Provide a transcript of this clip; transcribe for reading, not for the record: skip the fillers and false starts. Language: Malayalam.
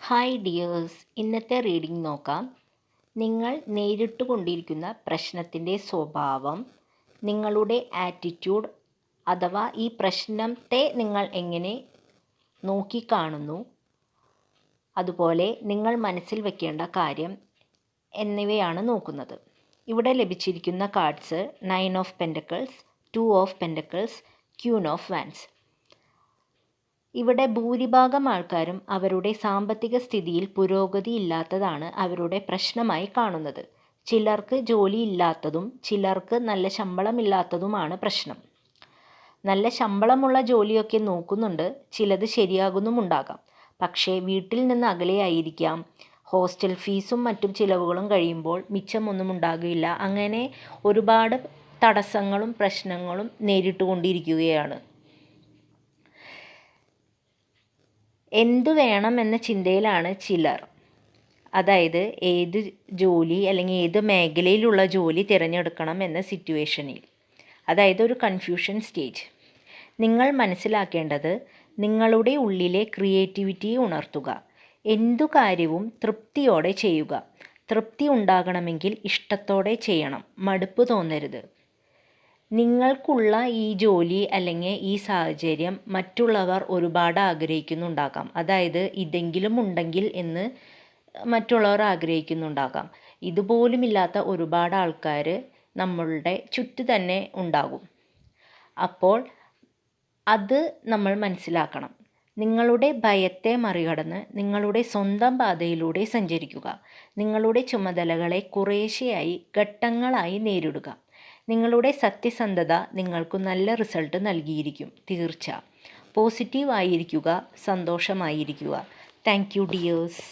ഹായ് ഡിയേഴ്സ്, ഇന്നത്തെ റീഡിംഗ് നോക്കാം. നിങ്ങൾ നേരിട്ട് കൊണ്ടിരിക്കുന്ന പ്രശ്നത്തിൻ്റെ സ്വഭാവം, നിങ്ങളുടെ ആറ്റിറ്റ്യൂഡ് അഥവാ ഈ പ്രശ്നത്തെ നിങ്ങൾ എങ്ങനെ നോക്കിക്കാണുന്നു, അതുപോലെ നിങ്ങൾ മനസ്സിൽ വെക്കേണ്ട കാര്യം എന്നിവയാണ് നോക്കുന്നത്. ഇവിടെ ലഭിച്ചിരിക്കുന്ന cards 9 of pentacles, 2 of pentacles, queen of wands. ഇവിടെ ഭൂരിഭാഗം ആൾക്കാരും അവരുടെ സാമ്പത്തിക സ്ഥിതിയിൽ പുരോഗതി ഇല്ലാത്തതാണ് അവരുടെ പ്രശ്നമായി കാണുന്നത്. ചിലർക്ക് ജോലി ഇല്ലാത്തതും ചിലർക്ക് നല്ല ശമ്പളമില്ലാത്തതുമാണ് പ്രശ്നം. നല്ല ശമ്പളമുള്ള ജോലിയൊക്കെ നോക്കുന്നുണ്ട്, ചിലത് ശരിയാകുന്നുമുണ്ടാകാം. പക്ഷേ വീട്ടിൽ നിന്ന് അകലെയായിരിക്കാം. ഹോസ്റ്റൽ ഫീസും മറ്റും ചിലവുകളും കഴിയുമ്പോൾ മിച്ചമൊന്നും ഉണ്ടാകില്ല. അങ്ങനെ ഒരുപാട് തടസ്സങ്ങളും പ്രശ്നങ്ങളും നേരിട്ടുകൊണ്ടിരിക്കുകയാണ്. എന്തു വേണം എന്ന ചിന്തയിലാണ് ചിലർ. അതായത് ഏത് ജോലി അല്ലെങ്കിൽ ഏത് മേഖലയിലുള്ള ജോലി തിരഞ്ഞെടുക്കണം എന്ന സിറ്റുവേഷനിൽ, അതായത് ഒരു കൺഫ്യൂഷൻ സ്റ്റേജ്. നിങ്ങൾ മനസ്സിലാക്കേണ്ടത് നിങ്ങളുടെ ഉള്ളിലെ ക്രിയേറ്റിവിറ്റിയെ ഉണർത്തുക. എന്തു കാര്യവും തൃപ്തിയോടെ ചെയ്യുക. തൃപ്തി ഉണ്ടാകണമെങ്കിൽ ഇഷ്ടത്തോടെ ചെയ്യണം, മടുപ്പ് തോന്നരുത്. നിങ്ങൾക്കുള്ള ഈ ജോലി അല്ലെങ്കിൽ ഈ സാഹചര്യം മറ്റുള്ളവർ ഒരുപാട് ആഗ്രഹിക്കുന്നുണ്ടാകാം. അതായത് ഇതെങ്കിലും ഉണ്ടെങ്കിൽ എന്ന് മറ്റുള്ളവർ ആഗ്രഹിക്കുന്നുണ്ടാകാം. ഇതുപോലുമില്ലാത്ത ഒരുപാട് ആൾക്കാർ നമ്മളുടെ ചുറ്റും തന്നെ ഉണ്ടാകും. അപ്പോൾ അത് നമ്മൾ മനസ്സിലാക്കണം. നിങ്ങളുടെ ഭയത്തെ മറികടന്ന് നിങ്ങളുടെ സ്വന്തം പാതയിലൂടെ സഞ്ചരിക്കുക. നിങ്ങളുടെ ചുമതലകളെ കുറേശ്ശെയായി ഘട്ടങ്ങളായി നേരിടുക. നിങ്ങളുടെ സത്യസന്ധത നിങ്ങൾക്ക് നല്ല റിസൾട്ട് നൽകിയിരിക്കും, തീർച്ച. പോസിറ്റീവ് ആയിരിക്കുക, സന്തോഷമായിരിക്കുക. Thank you dears.